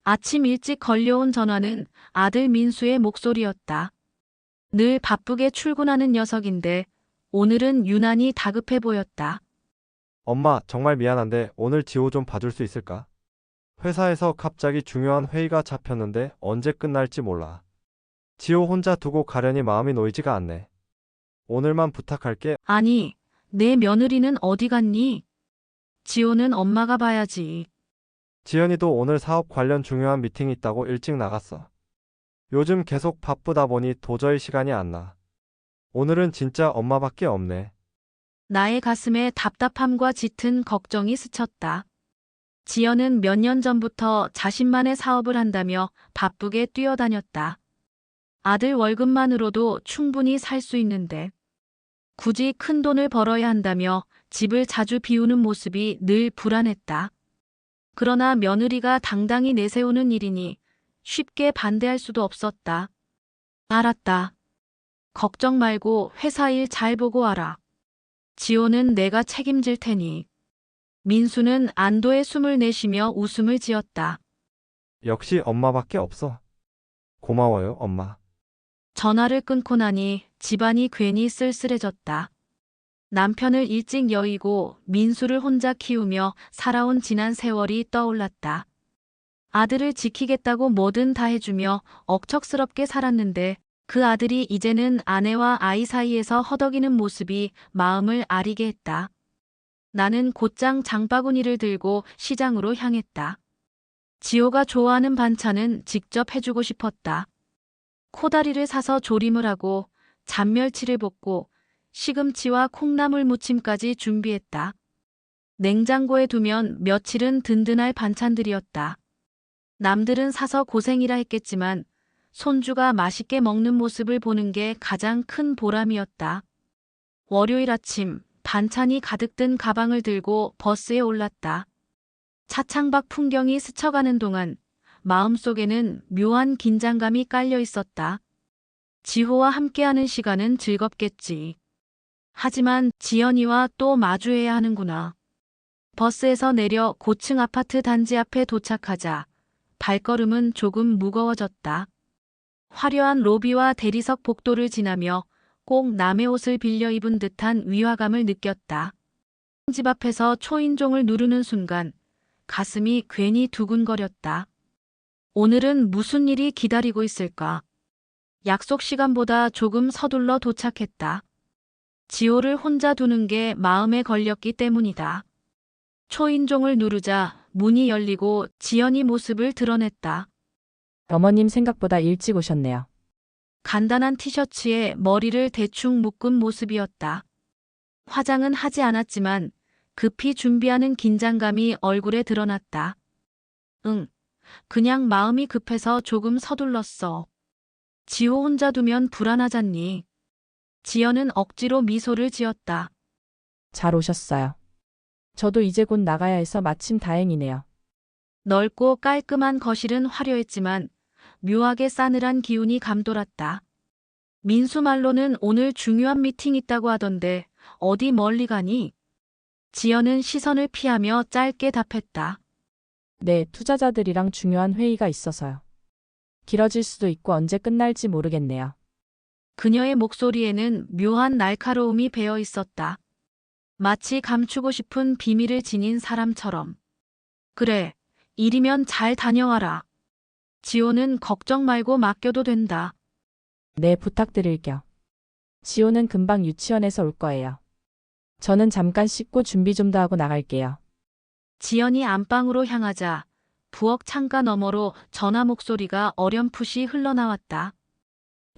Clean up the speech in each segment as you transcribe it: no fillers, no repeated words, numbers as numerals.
아침 일찍 걸려온 전화는 아들 민수의 목소리였다. 늘 바쁘게 출근하는 녀석인데 오늘은 유난히 다급해 보였다. 엄마, 정말 미안한데 오늘 지호 좀 봐줄 수 있을까? 회사에서 갑자기 중요한 회의가 잡혔는데 언제 끝날지 몰라. 지호 혼자 두고 가려니 마음이 놓이지가 않네. 오늘만 부탁할게. 아니, 내 며느리는 어디 갔니? 지호는 엄마가 봐야지. 지연이도 오늘 사업 관련 중요한 미팅이 있다고 일찍 나갔어. 요즘 계속 바쁘다 보니 도저히 시간이 안 나. 오늘은 진짜 엄마밖에 없네. 나의 가슴에 답답함과 짙은 걱정이 스쳤다. 지연은 몇 년 전부터 자신만의 사업을 한다며 바쁘게 뛰어다녔다. 아들 월급만으로도 충분히 살 수 있는데 굳이 큰 돈을 벌어야 한다며 집을 자주 비우는 모습이 늘 불안했다. 그러나 며느리가 당당히 내세우는 일이니 쉽게 반대할 수도 없었다. 알았다. 걱정 말고 회사 일 잘 보고 와라. 지호는 내가 책임질 테니. 민수는 안도의 숨을 내쉬며 웃음을 지었다. 역시 엄마밖에 없어. 고마워요, 엄마. 전화를 끊고 나니 집안이 괜히 쓸쓸해졌다. 남편을 일찍 여의고 민수를 혼자 키우며 살아온 지난 세월이 떠올랐다. 아들을 지키겠다고 뭐든 다 해주며 억척스럽게 살았는데 그 아들이 이제는 아내와 아이 사이에서 허덕이는 모습이 마음을 아리게 했다. 나는 곧장 장바구니를 들고 시장으로 향했다. 지호가 좋아하는 반찬은 직접 해주고 싶었다. 코다리를 사서 조림을 하고 잔멸치를 볶고 시금치와 콩나물 무침까지 준비했다. 냉장고에 두면 며칠은 든든할 반찬들이었다. 남들은 사서 고생이라 했겠지만 손주가 맛있게 먹는 모습을 보는 게 가장 큰 보람이었다. 월요일 아침 반찬이 가득 든 가방을 들고 버스에 올랐다. 차창밖 풍경이 스쳐가는 동안 마음속에는 묘한 긴장감이 깔려 있었다. 지호와 함께하는 시간은 즐겁겠지. 하지만 지연이와 또 마주해야 하는구나. 버스에서 내려 고층 아파트 단지 앞에 도착하자 발걸음은 조금 무거워졌다. 화려한 로비와 대리석 복도를 지나며 꼭 남의 옷을 빌려 입은 듯한 위화감을 느꼈다. 집 앞에서 초인종을 누르는 순간 가슴이 괜히 두근거렸다. 오늘은 무슨 일이 기다리고 있을까? 약속 시간보다 조금 서둘러 도착했다. 지호를 혼자 두는 게 마음에 걸렸기 때문이다. 초인종을 누르자 문이 열리고 지연이 모습을 드러냈다. 어머님 생각보다 일찍 오셨네요. 간단한 티셔츠에 머리를 대충 묶은 모습이었다. 화장은 하지 않았지만 급히 준비하는 긴장감이 얼굴에 드러났다. 응, 그냥 마음이 급해서 조금 서둘렀어. 지호 혼자 두면 불안하잖니. 지연은 억지로 미소를 지었다. 잘 오셨어요. 저도 이제 곧 나가야 해서 마침 다행이네요. 넓고 깔끔한 거실은 화려했지만 묘하게 싸늘한 기운이 감돌았다. 민수 말로는 오늘 중요한 미팅 있다고 하던데 어디 멀리 가니? 지연은 시선을 피하며 짧게 답했다. 네, 투자자들이랑 중요한 회의가 있어서요. 길어질 수도 있고 언제 끝날지 모르겠네요. 그녀의 목소리에는 묘한 날카로움이 배어 있었다. 마치 감추고 싶은 비밀을 지닌 사람처럼. 그래, 일이면 잘 다녀와라. 지호는 걱정 말고 맡겨도 된다. 네, 부탁드릴게요. 지호는 금방 유치원에서 올 거예요. 저는 잠깐 씻고 준비 좀 더 하고 나갈게요. 지연이 안방으로 향하자 부엌 창가 너머로 전화 목소리가 어렴풋이 흘러나왔다.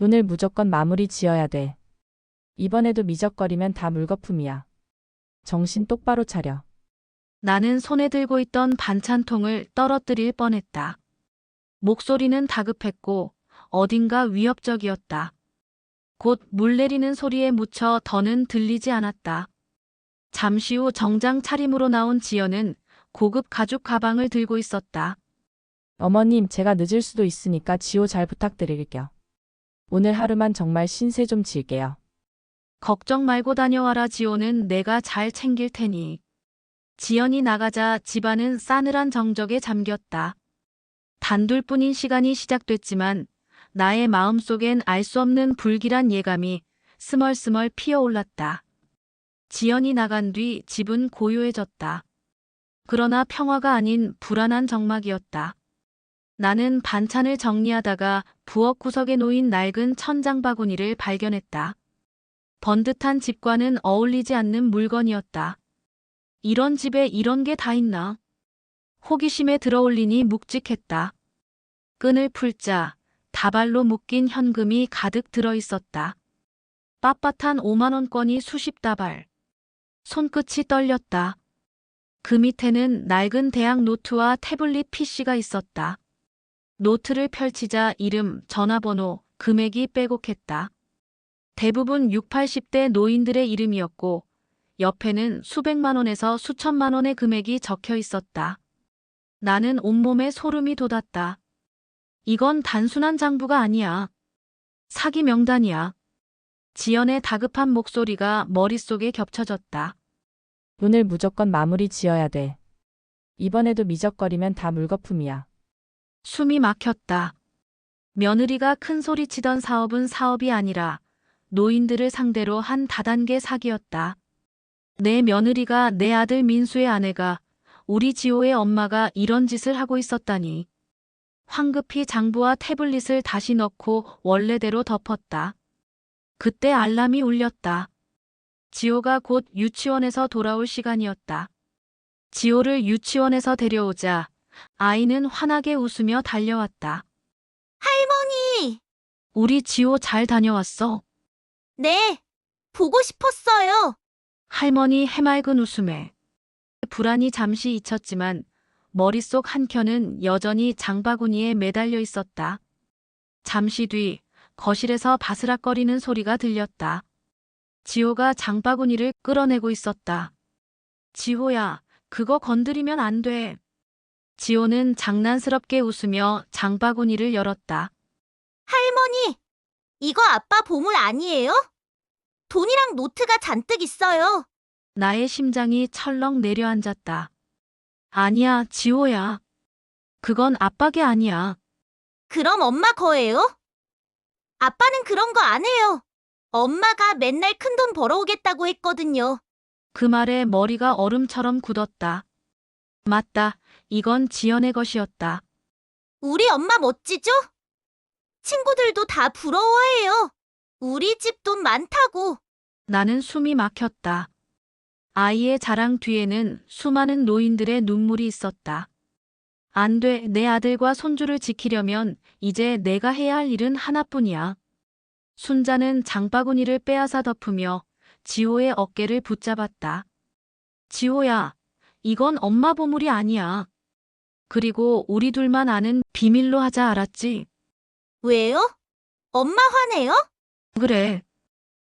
오늘 무조건 마무리 지어야 돼. 이번에도 미적거리면 다 물거품이야. 정신 똑바로 차려. 나는 손에 들고 있던 반찬통을 떨어뜨릴 뻔했다. 목소리는 다급했고 어딘가 위협적이었다. 곧 물 내리는 소리에 묻혀 더는 들리지 않았다. 잠시 후 정장 차림으로 나온 지연은 고급 가죽 가방을 들고 있었다. 어머님, 제가 늦을 수도 있으니까 지호 잘 부탁드릴게요. 오늘 하루만 정말 신세 좀 질게요. 걱정 말고 다녀와라. 지호는 내가 잘 챙길 테니. 지연이 나가자 집안은 싸늘한 정적에 잠겼다. 단둘뿐인 시간이 시작됐지만 나의 마음속엔 알 수 없는 불길한 예감이 스멀스멀 피어올랐다. 지연이 나간 뒤 집은 고요해졌다. 그러나 평화가 아닌 불안한 정막이었다. 나는 반찬을 정리하다가 부엌 구석에 놓인 낡은 천장 바구니를 발견했다. 번듯한 집과는 어울리지 않는 물건이었다. 이런 집에 이런 게 다 있나? 호기심에 들어올리니 묵직했다. 끈을 풀자 다발로 묶인 현금이 가득 들어 있었다. 빳빳한 5만 원권이 수십 다발. 손끝이 떨렸다. 그 밑에는 낡은 대학 노트와 태블릿 PC가 있었다. 노트를 펼치자 이름, 전화번호, 금액이 빼곡했다. 대부분 60, 80대 노인들의 이름이었고 옆에는 수백만 원에서 수천만 원의 금액이 적혀 있었다. 나는 온몸에 소름이 돋았다. 이건 단순한 장부가 아니야. 사기 명단이야. 지연의 다급한 목소리가 머릿속에 겹쳐졌다. 오늘 무조건 마무리 지어야 돼. 이번에도 미적거리면 다 물거품이야. 숨이 막혔다. 며느리가 큰 소리 치던 사업은 사업이 아니라 노인들을 상대로 한 다단계 사기였다. 내 며느리가 내 아들 민수의 아내가 우리 지호의 엄마가 이런 짓을 하고 있었다니. 황급히 장부와 태블릿을 다시 넣고 원래대로 덮었다. 그때 알람이 울렸다. 지호가 곧 유치원에서 돌아올 시간이었다. 지호를 유치원에서 데려오자 아이는 환하게 웃으며 달려왔다. 할머니! 우리 지호 잘 다녀왔어. 네, 보고 싶었어요. 할머니 해맑은 웃음에 불안이 잠시 잊혔지만 머릿속 한켠은 여전히 장바구니에 매달려 있었다. 잠시 뒤 거실에서 바스락거리는 소리가 들렸다. 지호가 장바구니를 끌어내고 있었다. 지호야, 그거 건드리면 안 돼. 지호는 장난스럽게 웃으며 장바구니를 열었다. 할머니, 이거 아빠 보물 아니에요? 돈이랑 노트가 잔뜩 있어요. 나의 심장이 철렁 내려앉았다. 아니야, 지호야. 그건 아빠 게 아니야. 그럼 엄마 거예요? 아빠는 그런 거 안 해요. 엄마가 맨날 큰돈 벌어오겠다고 했거든요. 그 말에 머리가 얼음처럼 굳었다. 맞다. 이건 지연의 것이었다. 우리 엄마 멋지죠? 친구들도 다 부러워해요. 우리 집 돈 많다고. 나는 숨이 막혔다. 아이의 자랑 뒤에는 수많은 노인들의 눈물이 있었다. 안 돼, 내 아들과 손주를 지키려면 이제 내가 해야 할 일은 하나뿐이야. 순자는 장바구니를 빼앗아 덮으며 지호의 어깨를 붙잡았다. 지호야, 이건 엄마 보물이 아니야. 그리고 우리 둘만 아는 비밀로 하자, 알았지? 왜요? 엄마 화내요? 그래.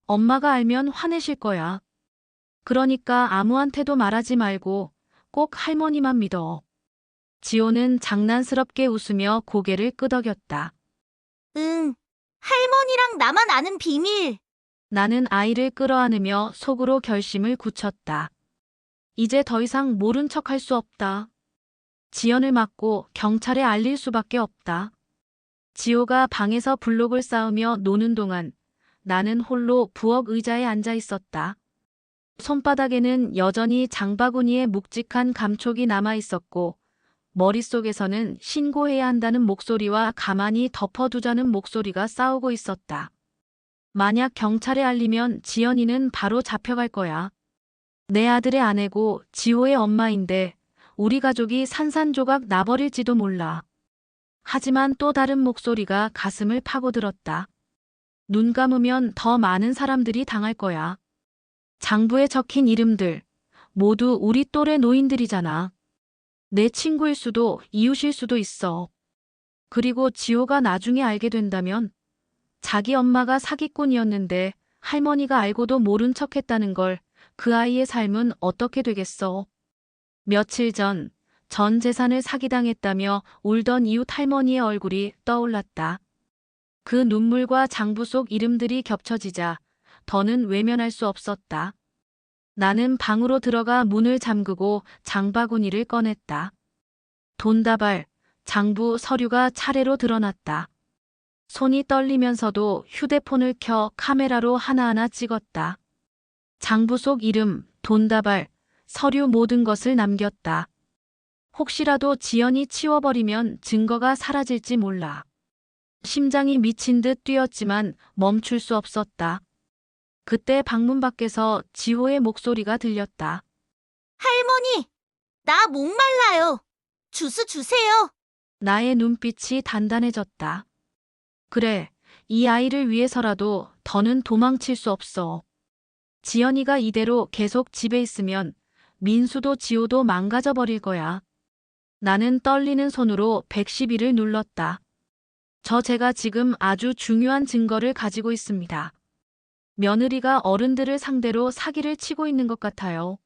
엄마가 알면 화내실 거야. 그러니까 아무한테도 말하지 말고 꼭 할머니만 믿어. 지호는 장난스럽게 웃으며 고개를 끄덕였다. 응, 할머니랑 나만 아는 비밀. 나는 아이를 끌어안으며 속으로 결심을 굳혔다. 이제 더 이상 모른 척 할 수 없다. 지연을 맞고 경찰에 알릴 수밖에 없다. 지호가 방에서 블록을 쌓으며 노는 동안 나는 홀로 부엌 의자에 앉아 있었다. 손바닥에는 여전히 장바구니에 묵직한 감촉이 남아 있었고 머릿속에서는 신고해야 한다는 목소리와 가만히 덮어두자는 목소리가 싸우고 있었다. 만약 경찰에 알리면 지연이는 바로 잡혀갈 거야. 내 아들의 아내고 지호의 엄마인데 우리 가족이 산산조각 나버릴지도 몰라. 하지만 또 다른 목소리가 가슴을 파고들었다. 눈 감으면 더 많은 사람들이 당할 거야. 장부에 적힌 이름들, 모두 우리 또래 노인들이잖아. 내 친구일 수도 이웃일 수도 있어. 그리고 지호가 나중에 알게 된다면 자기 엄마가 사기꾼이었는데 할머니가 알고도 모른 척했다는 걸 그 아이의 삶은 어떻게 되겠어. 며칠 전 재산을 사기당했다며 울던 이웃 할머니의 얼굴이 떠올랐다. 그 눈물과 장부 속 이름들이 겹쳐지자 더는 외면할 수 없었다. 나는 방으로 들어가 문을 잠그고 장바구니를 꺼냈다. 돈다발, 장부 서류가 차례로 드러났다. 손이 떨리면서도 휴대폰을 켜 카메라로 하나하나 찍었다. 장부 속 이름, 돈다발, 서류 모든 것을 남겼다. 혹시라도 지연이 치워버리면 증거가 사라질지 몰라. 심장이 미친 듯 뛰었지만 멈출 수 없었다. 그때 방문 밖에서 지호의 목소리가 들렸다. 할머니, 나 목말라요. 주스 주세요. 나의 눈빛이 단단해졌다. 그래, 이 아이를 위해서라도 더는 도망칠 수 없어. 지연이가 이대로 계속 집에 있으면 민수도 지호도 망가져 버릴 거야. 나는 떨리는 손으로 112를 눌렀다. 제가 지금 아주 중요한 증거를 가지고 있습니다. 며느리가 어른들을 상대로 사기를 치고 있는 것 같아요.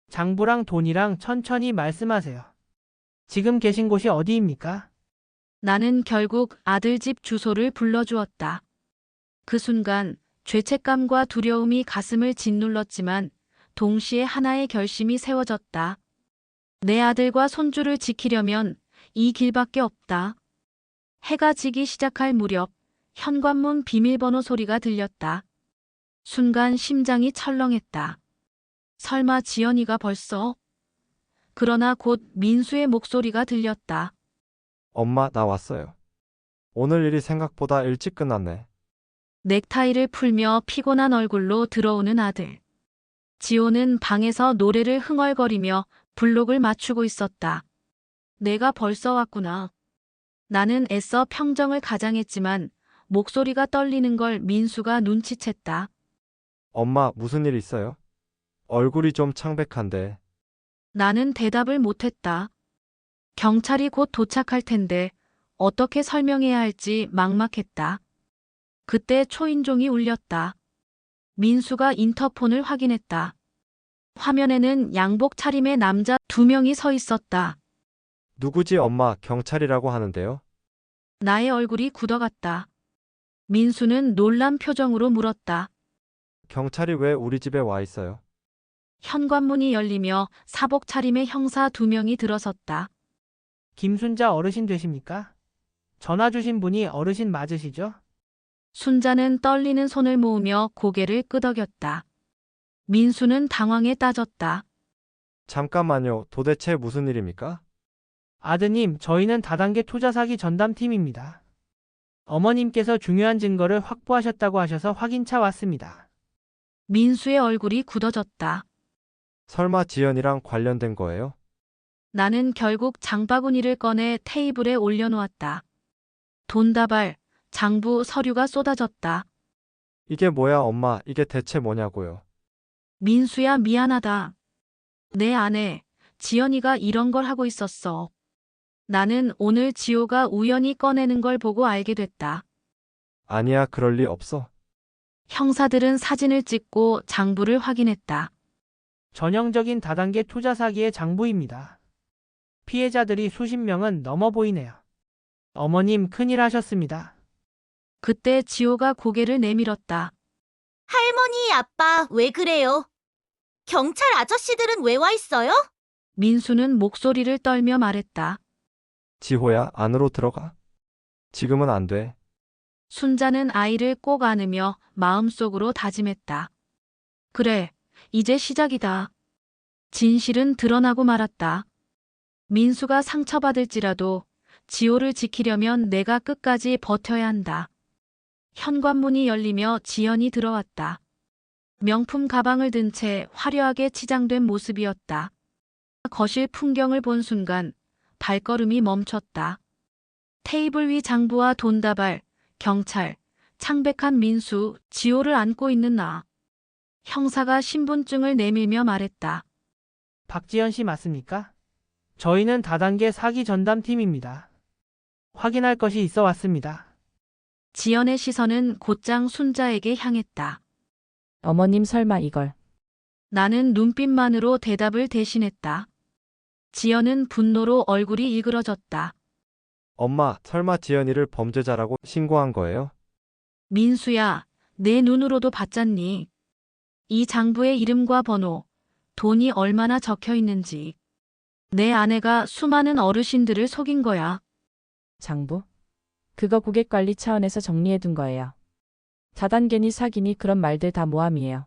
장부랑 돈이랑 천천히 말씀하세요. 지금 계신 곳이 어디입니까? 나는 결국 아들 집 주소를 불러주었다. 그 순간 죄책감과 두려움이 가슴을 짓눌렀지만 동시에 하나의 결심이 세워졌다. 내 아들과 손주를 지키려면 이 길밖에 없다. 해가 지기 시작할 무렵 현관문 비밀번호 소리가 들렸다. 순간 심장이 철렁했다. 설마 지연이가 벌써? 그러나 곧 민수의 목소리가 들렸다. 엄마, 나 왔어요. 오늘 일이 생각보다 일찍 끝났네. 넥타이를 풀며 피곤한 얼굴로 들어오는 아들. 지호는 방에서 노래를 흥얼거리며 블록을 맞추고 있었다. 내가 벌써 왔구나. 나는 애써 평정을 가장했지만 목소리가 떨리는 걸 민수가 눈치챘다. 엄마, 무슨 일 있어요? 얼굴이 좀 창백한데. 나는 대답을 못했다. 경찰이 곧 도착할 텐데 어떻게 설명해야 할지 막막했다. 그때 초인종이 울렸다. 민수가 인터폰을 확인했다. 화면에는 양복 차림의 남자 2명이 서 있었다. 누구지, 엄마? 경찰이라고 하는데요. 나의 얼굴이 굳어갔다. 민수는 놀란 표정으로 물었다. 경찰이 왜 우리 집에 와 있어요? 현관문이 열리며 사복 차림의 형사 2명이 들어섰다. 김순자 어르신 되십니까? 전화 주신 분이 어르신 맞으시죠? 순자는 떨리는 손을 모으며 고개를 끄덕였다. 민수는 당황해 따졌다. 잠깐만요. 도대체 무슨 일입니까? 아드님, 저희는 다단계 투자 사기 전담팀입니다. 어머님께서 중요한 증거를 확보하셨다고 하셔서 확인차 왔습니다. 민수의 얼굴이 굳어졌다. 설마 지연이랑 관련된 거예요? 나는 결국 장바구니를 꺼내 테이블에 올려놓았다. 돈다발, 장부 서류가 쏟아졌다. 이게 뭐야, 엄마? 이게 대체 뭐냐고요? 민수야, 미안하다. 내 아내, 지연이가 이런 걸 하고 있었어. 나는 오늘 지호가 우연히 꺼내는 걸 보고 알게 됐다. 아니야, 그럴 리 없어. 형사들은 사진을 찍고 장부를 확인했다. 전형적인 다단계 투자 사기의 장부입니다. 피해자들이 수십 명은 넘어 보이네요. 어머님, 큰일 하셨습니다. 그때 지호가 고개를 내밀었다. 할머니, 아빠, 왜 그래요? 경찰 아저씨들은 왜 와 있어요? 민수는 목소리를 떨며 말했다. 지호야, 안으로 들어가. 지금은 안 돼. 순자는 아이를 꼭 안으며 마음속으로 다짐했다. 그래, 이제 시작이다. 진실은 드러나고 말았다. 민수가 상처받을지라도 지호를 지키려면 내가 끝까지 버텨야 한다. 현관문이 열리며 지연이 들어왔다. 명품 가방을 든 채 화려하게 치장된 모습이었다. 거실 풍경을 본 순간 발걸음이 멈췄다. 테이블 위 장부와 돈다발, 경찰, 창백한 민수, 지호를 안고 있는 나. 형사가 신분증을 내밀며 말했다. 박지연 씨 맞습니까? 저희는 다단계 사기 전담팀입니다. 확인할 것이 있어 왔습니다. 지연의 시선은 곧장 순자에게 향했다. 어머님 설마 이걸. 나는 눈빛만으로 대답을 대신했다. 지연은 분노로 얼굴이 일그러졌다. 엄마, 설마 지연이를 범죄자라고 신고한 거예요? 민수야, 내 눈으로도 봤잖니. 이 장부의 이름과 번호, 돈이 얼마나 적혀 있는지. 내 아내가 수많은 어르신들을 속인 거야. 장부? 그거 고객 관리 차원에서 정리해둔 거예요. 다단계니 사기니 그런 말들 다 모함이에요.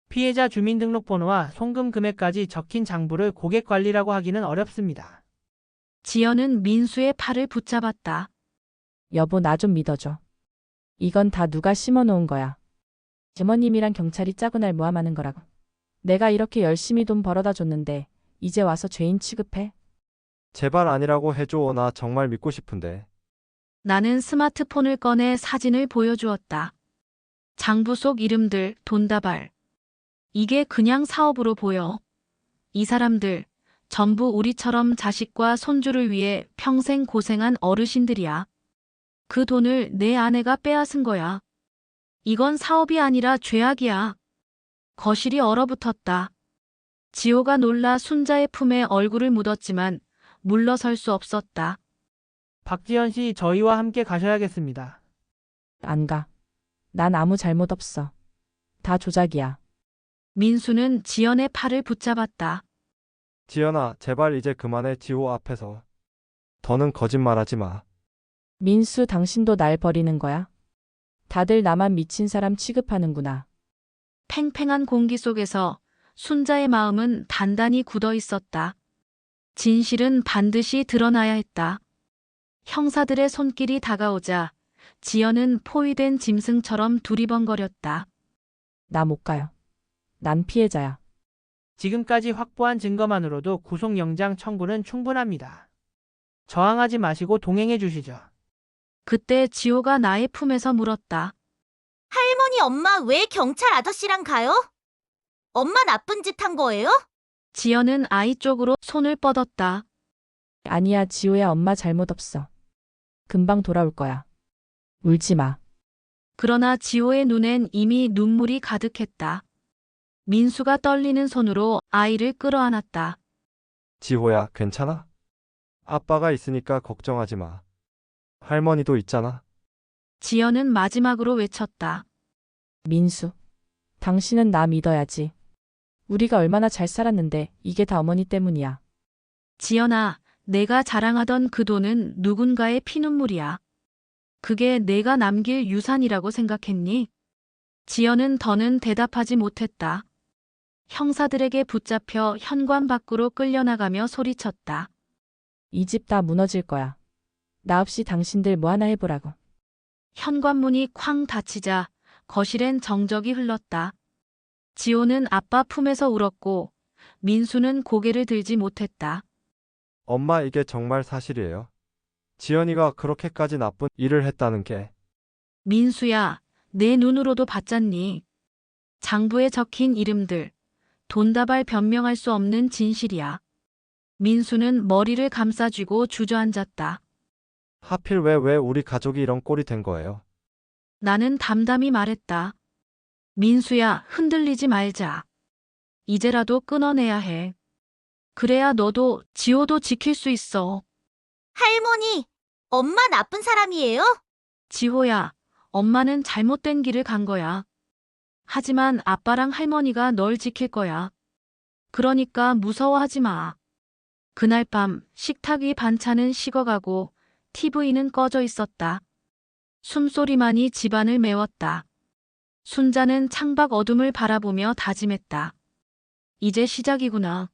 피해자 주민등록번호와 송금 금액까지 적힌 장부를 고객 관리라고 하기는 어렵습니다. 지연은 민수의 팔을 붙잡았다. 여보, 나 좀 믿어줘. 이건 다 누가 심어놓은 거야. 어머님이랑 경찰이 짜고 날 모함하는 거라고. 내가 이렇게 열심히 돈 벌어다 줬는데 이제 와서 죄인 취급해? 제발 아니라고 해줘. 나 정말 믿고 싶은데. 나는 스마트폰을 꺼내 사진을 보여주었다. 장부 속 이름들, 돈다발. 이게 그냥 사업으로 보여. 이 사람들 전부 우리처럼 자식과 손주를 위해 평생 고생한 어르신들이야. 그 돈을 내 아내가 빼앗은 거야. 이건 사업이 아니라 죄악이야. 거실이 얼어붙었다. 지호가 놀라 순자의 품에 얼굴을 묻었지만 물러설 수 없었다. 박지연 씨, 저희와 함께 가셔야겠습니다. 안 가. 난 아무 잘못 없어. 다 조작이야. 민수는 지연의 팔을 붙잡았다. 지연아, 제발 이제 그만해. 지호 앞에서. 더는 거짓말하지 마. 민수, 당신도 날 버리는 거야? 다들 나만 미친 사람 취급하는구나. 팽팽한 공기 속에서 순자의 마음은 단단히 굳어 있었다. 진실은 반드시 드러나야 했다. 형사들의 손길이 다가오자 지연은 포위된 짐승처럼 두리번거렸다. 나 못 가요. 난 피해자야. 지금까지 확보한 증거만으로도 구속영장 청구는 충분합니다. 저항하지 마시고 동행해 주시죠. 그때 지호가 나의 품에서 물었다. 할머니, 엄마 왜 경찰 아저씨랑 가요? 엄마 나쁜 짓 한 거예요? 지연은 아이 쪽으로 손을 뻗었다. 아니야, 지호야, 엄마 잘못 없어. 금방 돌아올 거야. 울지 마. 그러나 지호의 눈엔 이미 눈물이 가득했다. 민수가 떨리는 손으로 아이를 끌어안았다. 지호야, 괜찮아? 아빠가 있으니까 걱정하지 마. 할머니도 있잖아. 지연은 마지막으로 외쳤다. 민수, 당신은 나 믿어야지. 우리가 얼마나 잘 살았는데 이게 다 어머니 때문이야. 지연아, 내가 자랑하던 그 돈은 누군가의 피눈물이야. 그게 내가 남길 유산이라고 생각했니? 지연은 더는 대답하지 못했다. 형사들에게 붙잡혀 현관 밖으로 끌려나가며 소리쳤다. 이 집 다 무너질 거야. 나 없이 당신들 뭐 하나 해보라고. 현관문이 쾅 닫히자 거실엔 정적이 흘렀다. 지호는 아빠 품에서 울었고 민수는 고개를 들지 못했다. 엄마, 이게 정말 사실이에요. 지연이가 그렇게까지 나쁜 일을 했다는 게. 민수야, 내 눈으로도 봤잖니. 장부에 적힌 이름들, 돈다발 변명할 수 없는 진실이야. 민수는 머리를 감싸쥐고 주저앉았다. 하필 왜 우리 가족이 이런 꼴이 된 거예요? 나는 담담히 말했다. 민수야, 흔들리지 말자. 이제라도 끊어내야 해. 그래야 너도 지호도 지킬 수 있어. 할머니, 엄마 나쁜 사람이에요? 지호야, 엄마는 잘못된 길을 간 거야. 하지만 아빠랑 할머니가 널 지킬 거야. 그러니까 무서워하지 마. 그날 밤 식탁 위 반찬은 식어가고 TV는 꺼져 있었다. 숨소리만이 집안을 메웠다. 순자는 창밖 어둠을 바라보며 다짐했다. 이제 시작이구나.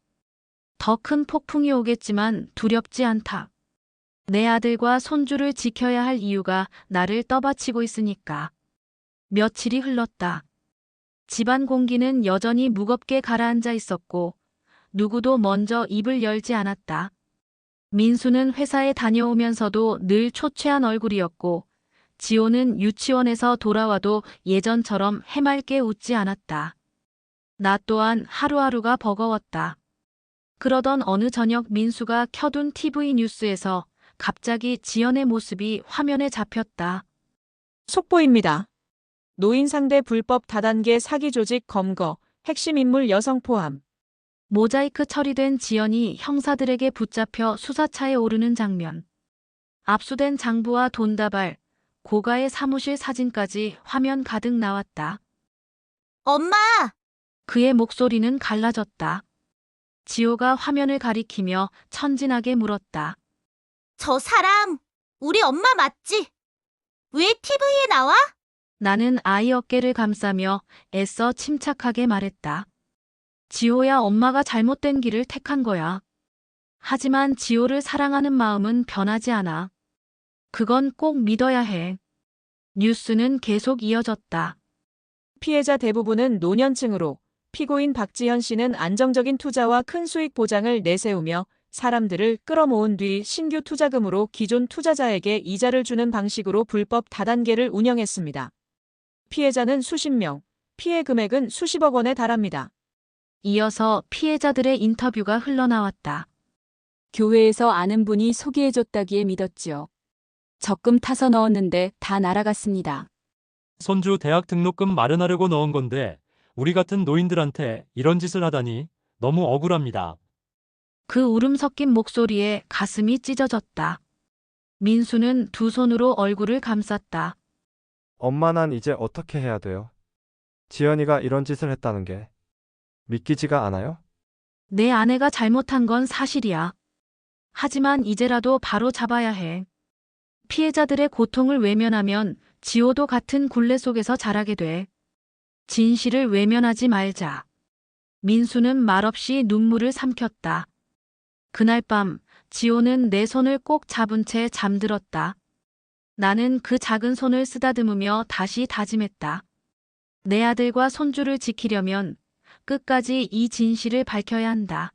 더 큰 폭풍이 오겠지만 두렵지 않다. 내 아들과 손주를 지켜야 할 이유가 나를 떠받치고 있으니까. 며칠이 흘렀다. 집안 공기는 여전히 무겁게 가라앉아 있었고 누구도 먼저 입을 열지 않았다. 민수는 회사에 다녀오면서도 늘 초췌한 얼굴이었고 지호는 유치원에서 돌아와도 예전처럼 해맑게 웃지 않았다. 나 또한 하루하루가 버거웠다. 그러던 어느 저녁 민수가 켜둔 TV 뉴스에서 갑자기 지연의 모습이 화면에 잡혔다. 속보입니다. 노인 상대 불법 다단계 사기 조직 검거, 핵심 인물 여성 포함. 모자이크 처리된 지연이 형사들에게 붙잡혀 수사차에 오르는 장면. 압수된 장부와 돈다발, 고가의 사무실 사진까지 화면 가득 나왔다. 엄마, 그의 목소리는 갈라졌다. 지호가 화면을 가리키며 천진하게 물었다. 저 사람 우리 엄마 맞지? 왜 TV에 나와? 나는 아이 어깨를 감싸며 애써 침착하게 말했다. 지호야, 엄마가 잘못된 길을 택한 거야. 하지만 지호를 사랑하는 마음은 변하지 않아. 그건 꼭 믿어야 해. 뉴스는 계속 이어졌다. 피해자 대부분은 노년층으로 피고인 박지현 씨는 안정적인 투자와 큰 수익 보장을 내세우며 사람들을 끌어모은 뒤 신규 투자금으로 기존 투자자에게 이자를 주는 방식으로 불법 다단계를 운영했습니다. 피해자는 수십 명, 피해 금액은 수십억 원에 달합니다. 이어서 피해자들의 인터뷰가 흘러나왔다. 교회에서 아는 분이 소개해줬다기에 믿었지요. 적금 타서 넣었는데 다 날아갔습니다. 손주 대학 등록금 마련하려고 넣은 건데 우리 같은 노인들한테 이런 짓을 하다니 너무 억울합니다. 그 울음 섞인 목소리에 가슴이 찢어졌다. 민수는 두 손으로 얼굴을 감쌌다. 엄마, 난 이제 어떻게 해야 돼요? 지연이가 이런 짓을 했다는 게 믿기지가 않아요? 내 아내가 잘못한 건 사실이야. 하지만 이제라도 바로 잡아야 해. 피해자들의 고통을 외면하면 지호도 같은 굴레 속에서 자라게 돼. 진실을 외면하지 말자. 민수는 말없이 눈물을 삼켰다. 그날 밤 지호는 내 손을 꼭 잡은 채 잠들었다. 나는 그 작은 손을 쓰다듬으며 다시 다짐했다. 내 아들과 손주를 지키려면 끝까지 이 진실을 밝혀야 한다.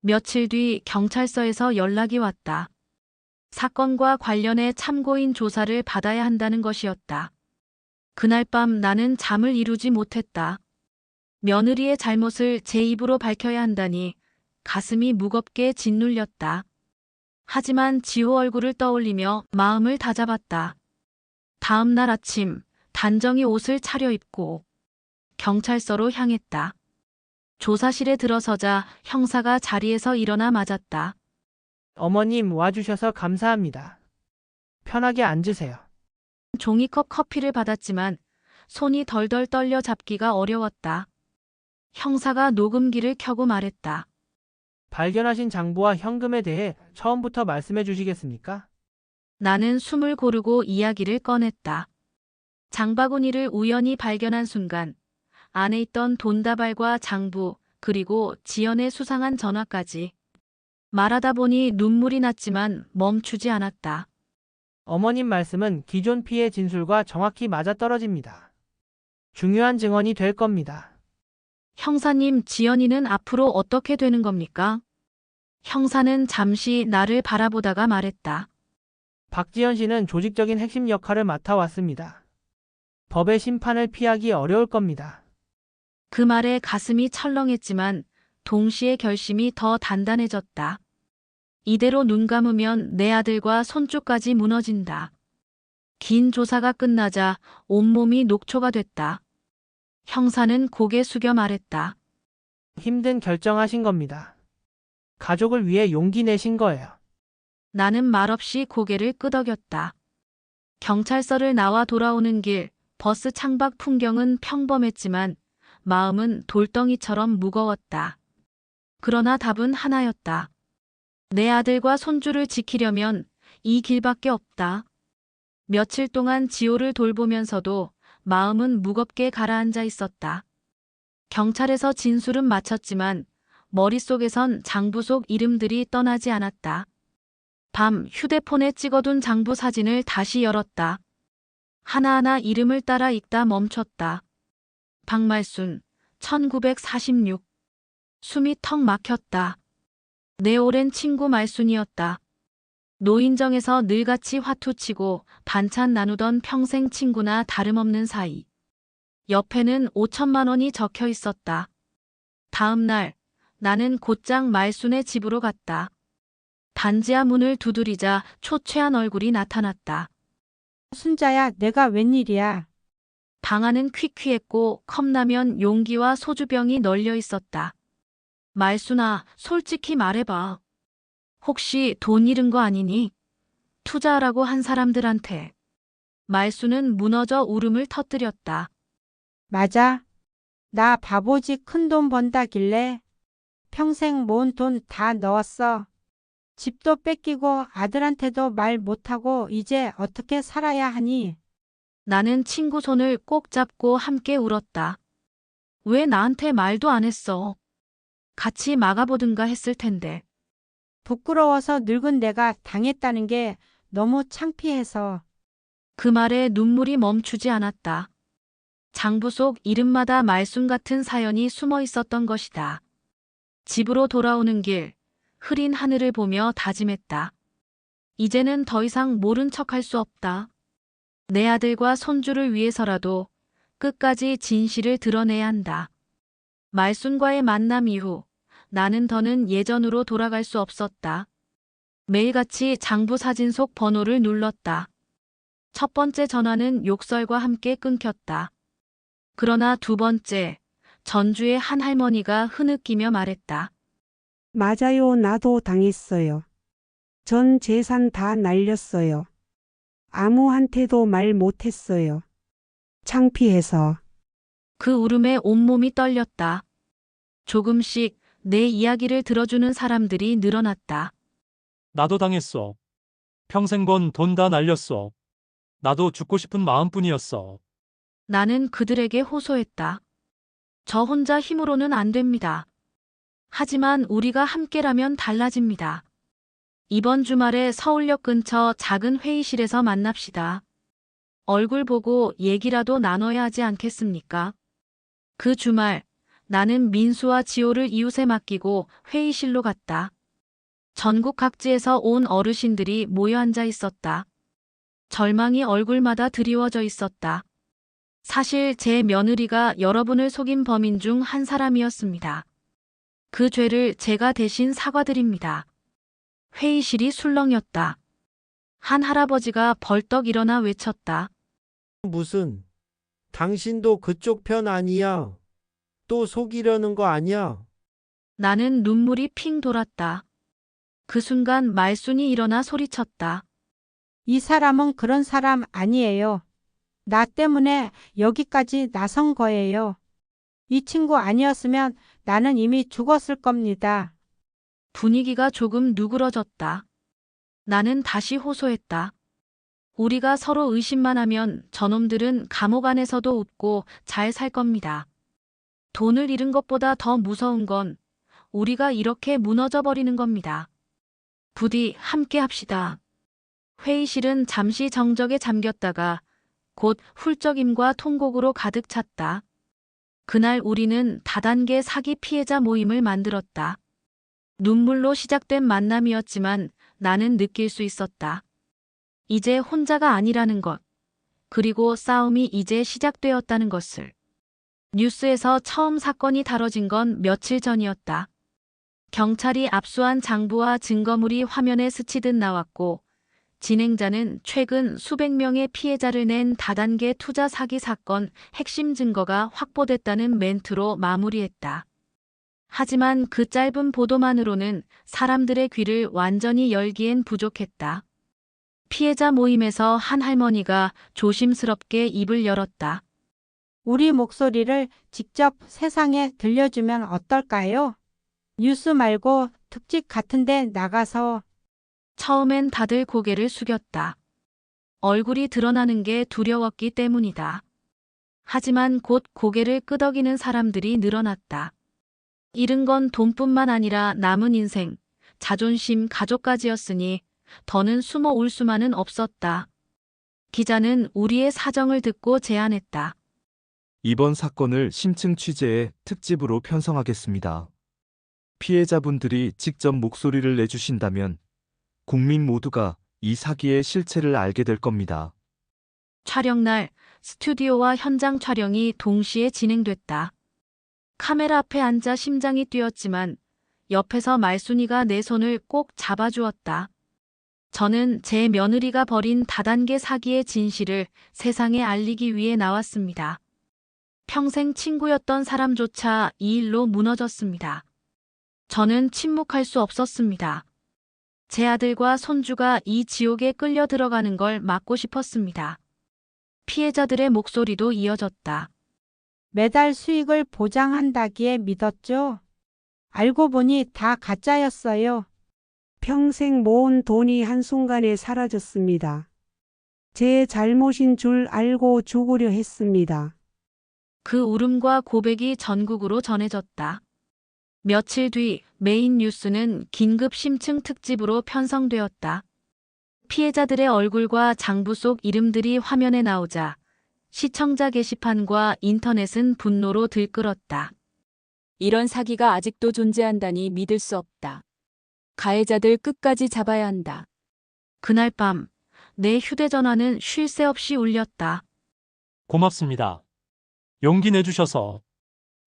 며칠 뒤 경찰서에서 연락이 왔다. 사건과 관련해 참고인 조사를 받아야 한다는 것이었다. 그날 밤 나는 잠을 이루지 못했다. 며느리의 잘못을 제 입으로 밝혀야 한다니 가슴이 무겁게 짓눌렸다. 하지만 지호 얼굴을 떠올리며 마음을 다잡았다. 다음 날 아침 단정히 옷을 차려입고 경찰서로 향했다. 조사실에 들어서자 형사가 자리에서 일어나 맞았다. 어머님 와주셔서 감사합니다. 편하게 앉으세요. 종이컵 커피를 받았지만 손이 덜덜 떨려 잡기가 어려웠다. 형사가 녹음기를 켜고 말했다. 발견하신 장부와 현금에 대해 처음부터 말씀해 주시겠습니까? 나는 숨을 고르고 이야기를 꺼냈다. 장바구니를 우연히 발견한 순간 안에 있던 돈다발과 장부 그리고 지연의 수상한 전화까지. 말하다 보니 눈물이 났지만 멈추지 않았다. 어머님 말씀은 기존 피해 진술과 정확히 맞아떨어집니다. 중요한 증언이 될 겁니다. 형사님, 지연이는 앞으로 어떻게 되는 겁니까? 형사는 잠시 나를 바라보다가 말했다. 박지현 씨는 조직적인 핵심 역할을 맡아왔습니다. 법의 심판을 피하기 어려울 겁니다. 그 말에 가슴이 철렁했지만 동시에 결심이 더 단단해졌다. 이대로 눈 감으면 내 아들과 손주까지 무너진다. 긴 조사가 끝나자 온몸이 녹초가 됐다. 형사는 고개 숙여 말했다. 힘든 결정하신 겁니다. 가족을 위해 용기 내신 거예요. 나는 말없이 고개를 끄덕였다. 경찰서를 나와 돌아오는 길, 버스 창밖 풍경은 평범했지만 마음은 돌덩이처럼 무거웠다. 그러나 답은 하나였다. 내 아들과 손주를 지키려면 이 길밖에 없다. 며칠 동안 지호를 돌보면서도 마음은 무겁게 가라앉아 있었다. 경찰에서 진술은 마쳤지만 머릿속에선 장부 속 이름들이 떠나지 않았다. 밤 휴대폰에 찍어둔 장부 사진을 다시 열었다. 하나하나 이름을 따라 읽다 멈췄다. 박말순, 1946. 숨이 턱 막혔다. 내 오랜 친구 말순이었다. 노인정에서 늘같이 화투치고 반찬 나누던 평생 친구나 다름없는 사이. 옆에는 5천만 원이 적혀 있었다. 다음 날 나는 곧장 말순의 집으로 갔다. 반지하 문을 두드리자 초췌한 얼굴이 나타났다. 순자야, 내가 웬일이야? 방 안은 퀴퀴했고 컵라면 용기와 소주병이 널려 있었다. 말순아, 솔직히 말해봐. 혹시 돈 잃은 거 아니니? 투자하라고 한 사람들한테. 말순은 무너져 울음을 터뜨렸다. 맞아. 나 바보지 큰 돈 번다길래 평생 모은 돈 다 넣었어. 집도 뺏기고 아들한테도 말 못하고 이제 어떻게 살아야 하니? 나는 친구 손을 꼭 잡고 함께 울었다. 왜 나한테 말도 안 했어? 같이 막아보든가 했을 텐데. 부끄러워서 늙은 내가 당했다는 게 너무 창피해서. 그 말에 눈물이 멈추지 않았다. 장부 속 이름마다 말씀 같은 사연이 숨어 있었던 것이다. 집으로 돌아오는 길, 흐린 하늘을 보며 다짐했다. 이제는 더 이상 모른 척할 수 없다. 내 아들과 손주를 위해서라도 끝까지 진실을 드러내야 한다. 말순과의 만남 이후 나는 더는 예전으로 돌아갈 수 없었다. 매일같이 장부 사진 속 번호를 눌렀다. 첫 번째 전화는 욕설과 함께 끊겼다. 그러나 두 번째, 전주의 한 할머니가 흐느끼며 말했다. 맞아요. 나도 당했어요. 전 재산 다 날렸어요. 아무한테도 말 못했어요. 창피해서. 그 울음에 온몸이 떨렸다. 조금씩 내 이야기를 들어주는 사람들이 늘어났다. 나도 당했어. 평생 번 돈 다 날렸어. 나도 죽고 싶은 마음뿐이었어. 나는 그들에게 호소했다. 저 혼자 힘으로는 안 됩니다. 하지만 우리가 함께라면 달라집니다. 이번 주말에 서울역 근처 작은 회의실에서 만납시다. 얼굴 보고 얘기라도 나눠야 하지 않겠습니까? 그 주말 나는 민수와 지호를 이웃에 맡기고 회의실로 갔다. 전국 각지에서 온 어르신들이 모여 앉아 있었다. 절망이 얼굴마다 드리워져 있었다. 사실 제 며느리가 여러분을 속인 범인 중 한 사람이었습니다. 그 죄를 제가 대신 사과드립니다. 회의실이 술렁였다. 한 할아버지가 벌떡 일어나 외쳤다. 무슨, 당신도 그쪽 편 아니야? 또 속이려는 거 아니야? 나는 눈물이 핑 돌았다. 그 순간 말순이 일어나 소리쳤다. 이 사람은 그런 사람 아니에요. 나 때문에 여기까지 나선 거예요. 이 친구 아니었으면 나는 이미 죽었을 겁니다. 분위기가 조금 누그러졌다. 나는 다시 호소했다. 우리가 서로 의심만 하면 저놈들은 감옥 안에서도 웃고 잘 살 겁니다. 돈을 잃은 것보다 더 무서운 건 우리가 이렇게 무너져 버리는 겁니다. 부디 함께 합시다. 회의실은 잠시 정적에 잠겼다가 곧 훌쩍임과 통곡으로 가득 찼다. 그날 우리는 다단계 사기 피해자 모임을 만들었다. 눈물로 시작된 만남이었지만 나는 느낄 수 있었다. 이제 혼자가 아니라는 것, 그리고 싸움이 이제 시작되었다는 것을. 뉴스에서 처음 사건이 다뤄진 건 며칠 전이었다. 경찰이 압수한 장부와 증거물이 화면에 스치듯 나왔고, 진행자는 최근 수백 명의 피해자를 낸 다단계 투자 사기 사건 핵심 증거가 확보됐다는 멘트로 마무리했다. 하지만 그 짧은 보도만으로는 사람들의 귀를 완전히 열기엔 부족했다. 피해자 모임에서 한 할머니가 조심스럽게 입을 열었다. 우리 목소리를 직접 세상에 들려주면 어떨까요? 뉴스 말고 특집 같은 데 나가서. 처음엔 다들 고개를 숙였다. 얼굴이 드러나는 게 두려웠기 때문이다. 하지만 곧 고개를 끄덕이는 사람들이 늘어났다. 잃은 건 돈뿐만 아니라 남은 인생, 자존심, 가족까지였으니 더는 숨어 올 수만은 없었다. 기자는 우리의 사정을 듣고 제안했다. 이번 사건을 심층 취재해 특집으로 편성하겠습니다. 피해자분들이 직접 목소리를 내주신다면 국민 모두가 이 사기의 실체를 알게 될 겁니다. 촬영날 스튜디오와 현장 촬영이 동시에 진행됐다. 카메라 앞에 앉아 심장이 뛰었지만 옆에서 말순이가 내 손을 꼭 잡아주었다. 저는 제 며느리가 벌인 다단계 사기의 진실을 세상에 알리기 위해 나왔습니다. 평생 친구였던 사람조차 이 일로 무너졌습니다. 저는 침묵할 수 없었습니다. 제 아들과 손주가 이 지옥에 끌려 들어가는 걸 막고 싶었습니다. 피해자들의 목소리도 이어졌다. 매달 수익을 보장한다기에 믿었죠. 알고 보니 다 가짜였어요. 평생 모은 돈이 한순간에 사라졌습니다. 제 잘못인 줄 알고 죽으려 했습니다. 그 울음과 고백이 전국으로 전해졌다. 며칠 뒤 메인 뉴스는 긴급 심층 특집으로 편성되었다. 피해자들의 얼굴과 장부 속 이름들이 화면에 나오자 시청자 게시판과 인터넷은 분노로 들끓었다. 이런 사기가 아직도 존재한다니 믿을 수 없다. 가해자들 끝까지 잡아야 한다. 그날 밤 내 휴대전화는 쉴 새 없이 울렸다. 고맙습니다. 용기 내주셔서.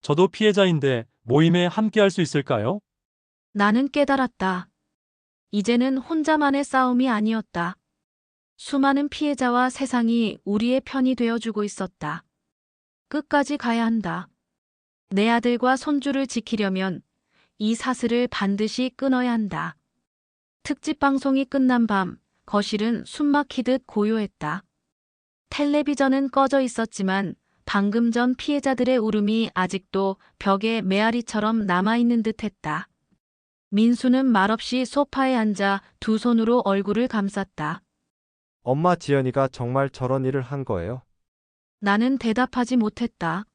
저도 피해자인데 모임에 함께할 수 있을까요? 나는 깨달았다. 이제는 혼자만의 싸움이 아니었다. 수많은 피해자와 세상이 우리의 편이 되어주고 있었다. 끝까지 가야 한다. 내 아들과 손주를 지키려면 이 사슬을 반드시 끊어야 한다. 특집 방송이 끝난 밤, 거실은 숨막히듯 고요했다. 텔레비전은 꺼져 있었지만 방금 전 피해자들의 울음이 아직도 벽에 메아리처럼 남아있는 듯했다. 민수는 말없이 소파에 앉아 두 손으로 얼굴을 감쌌다. 엄마, 지연이가 정말 저런 일을 한 거예요? 나는 대답하지 못했다.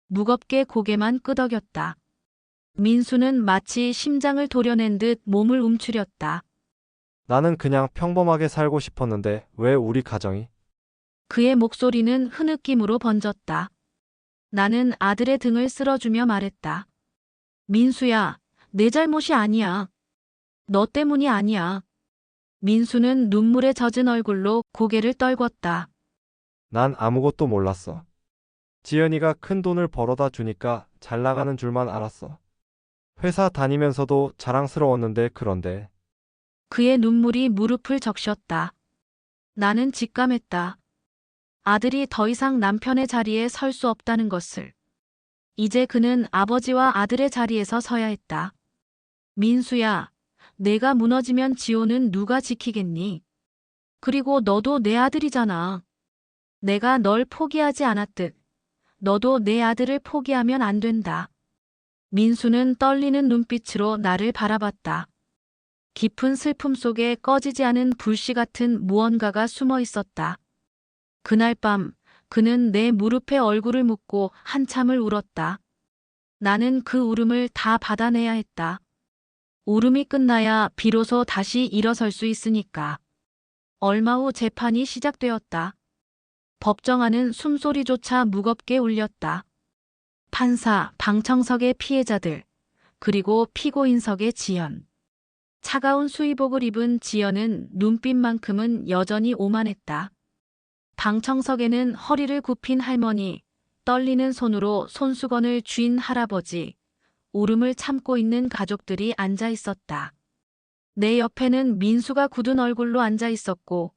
무겁게 고개만 끄덕였다. 민수는 마치 심장을 도려낸 듯 몸을 움츠렸다. 나는 그냥 평범하게 살고 싶었는데 왜 우리 가정이? 그의 목소리는 흐느낌으로 번졌다. 나는 아들의 등을 쓸어주며 말했다. 민수야, 내 잘못이 아니야. 너 때문이 아니야. 민수는 눈물에 젖은 얼굴로 고개를 떨궜다. 난 아무것도 몰랐어. 지연이가 큰 돈을 벌어다 주니까 잘 나가는 줄만 알았어. 회사 다니면서도 자랑스러웠는데 그런데 그의 눈물이 무릎을 적셨다. 나는 직감했다. 아들이 더 이상 남편의 자리에 설 수 없다는 것을. 이제 그는 아버지와 아들의 자리에서 서야 했다. 민수야, 내가 무너지면 지호는 누가 지키겠니? 그리고 너도 내 아들이잖아. 내가 널 포기하지 않았듯 너도 내 아들을 포기하면 안 된다. 민수는 떨리는 눈빛으로 나를 바라봤다. 깊은 슬픔 속에 꺼지지 않은 불씨 같은 무언가가 숨어 있었다. 그날 밤 그는 내 무릎에 얼굴을 묻고 한참을 울었다. 나는 그 울음을 다 받아내야 했다. 울음이 끝나야 비로소 다시 일어설 수 있으니까. 얼마 후 재판이 시작되었다. 법정안은 숨소리조차 무겁게 울렸다. 판사, 방청석의 피해자들, 그리고 피고인석의 지연. 차가운 수의복을 입은 지연은 눈빛만큼은 여전히 오만했다. 방청석에는 허리를 굽힌 할머니, 떨리는 손으로 손수건을 쥔 할아버지, 울음을 참고 있는 가족들이 앉아 있었다. 내 옆에는 민수가 굳은 얼굴로 앉아 있었고,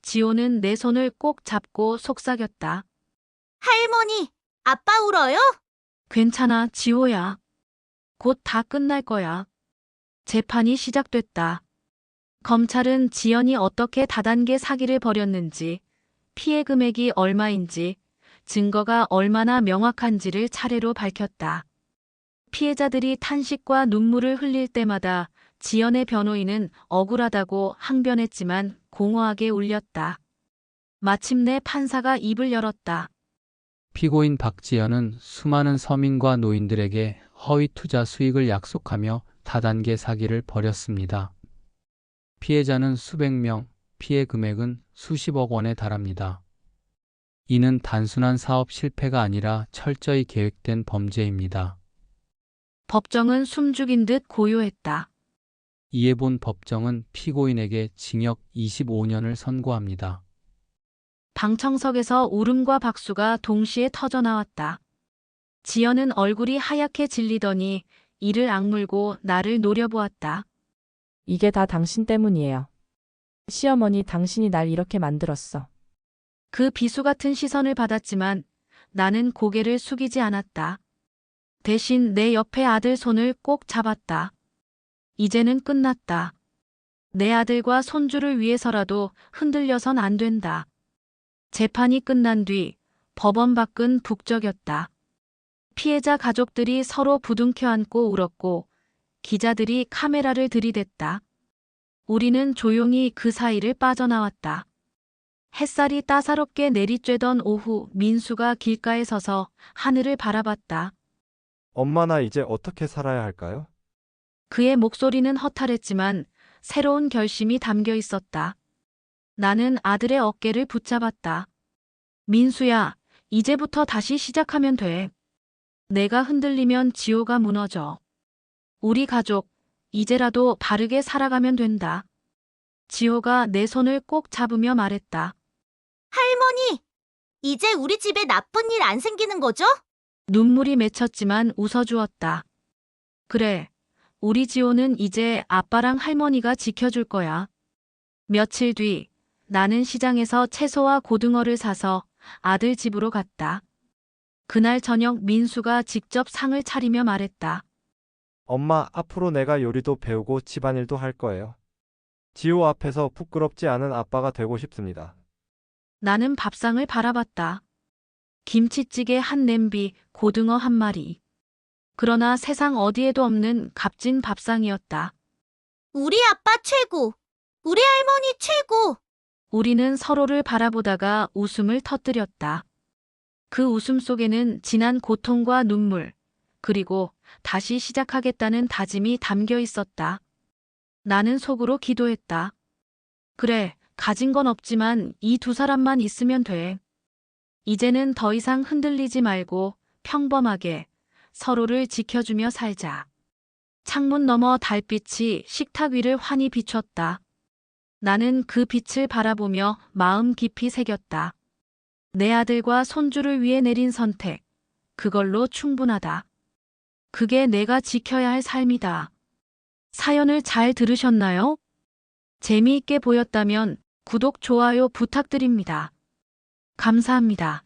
지호는 내 손을 꼭 잡고 속삭였다. 할머니, 아빠 울어요? 괜찮아, 지호야. 곧 다 끝날 거야. 재판이 시작됐다. 검찰은 지연이 어떻게 다단계 사기를 벌였는지, 피해 금액이 얼마인지, 증거가 얼마나 명확한지를 차례로 밝혔다. 피해자들이 탄식과 눈물을 흘릴 때마다 지연의 변호인은 억울하다고 항변했지만 공허하게 울렸다. 마침내 판사가 입을 열었다. 피고인 박지연은 수많은 서민과 노인들에게 허위 투자 수익을 약속하며 다단계 사기를 벌였습니다. 피해자는 수백 명, 피해 금액은 수십억 원에 달합니다. 이는 단순한 사업 실패가 아니라 철저히 계획된 범죄입니다. 법정은 숨죽인 듯 고요했다. 이에 본 법정은 피고인에게 징역 25년을 선고합니다. 방청석에서 울음과 박수가 동시에 터져나왔다. 지연은 얼굴이 하얗게 질리더니 이를 악물고 나를 노려보았다. 이게 다 당신 때문이에요. 시어머니, 당신이 날 이렇게 만들었어. 그 비수 같은 시선을 받았지만 나는 고개를 숙이지 않았다. 대신 내 옆에 아들 손을 꼭 잡았다. 이제는 끝났다. 내 아들과 손주를 위해서라도 흔들려선 안 된다. 재판이 끝난 뒤 법원 밖은 북적였다. 피해자 가족들이 서로 부둥켜 안고 울었고 기자들이 카메라를 들이댔다. 우리는 조용히 그 사이를 빠져나왔다. 햇살이 따사롭게 내리쬐던 오후 민수가 길가에 서서 하늘을 바라봤다. 엄마, 나 이제 어떻게 살아야 할까요? 그의 목소리는 허탈했지만 새로운 결심이 담겨 있었다. 나는 아들의 어깨를 붙잡았다. 민수야, 이제부터 다시 시작하면 돼. 내가 흔들리면 지호가 무너져. 우리 가족, 이제라도 바르게 살아가면 된다. 지호가 내 손을 꼭 잡으며 말했다. 할머니, 이제 우리 집에 나쁜 일 안 생기는 거죠? 눈물이 맺혔지만 웃어주었다. 그래, 우리 지호는 이제 아빠랑 할머니가 지켜줄 거야. 며칠 뒤, 나는 시장에서 채소와 고등어를 사서 아들 집으로 갔다. 그날 저녁 민수가 직접 상을 차리며 말했다. 엄마, 앞으로 내가 요리도 배우고 집안일도 할 거예요. 지호 앞에서 부끄럽지 않은 아빠가 되고 싶습니다. 나는 밥상을 바라봤다. 김치찌개 한 냄비, 고등어 한 마리. 그러나 세상 어디에도 없는 값진 밥상이었다. 우리 아빠 최고. 우리 할머니 최고. 우리는 서로를 바라보다가 웃음을 터뜨렸다. 그 웃음 속에는 지난 고통과 눈물, 그리고 다시 시작하겠다는 다짐이 담겨 있었다. 나는 속으로 기도했다. 그래, 가진 건 없지만 이 두 사람만 있으면 돼. 이제는 더 이상 흔들리지 말고 평범하게 서로를 지켜주며 살자. 창문 너머 달빛이 식탁 위를 환히 비췄다. 나는 그 빛을 바라보며 마음 깊이 새겼다. 내 아들과 손주를 위해 내린 선택, 그걸로 충분하다. 그게 내가 지켜야 할 삶이다. 사연을 잘 들으셨나요? 재미있게 보였다면 구독, 좋아요 부탁드립니다. 감사합니다.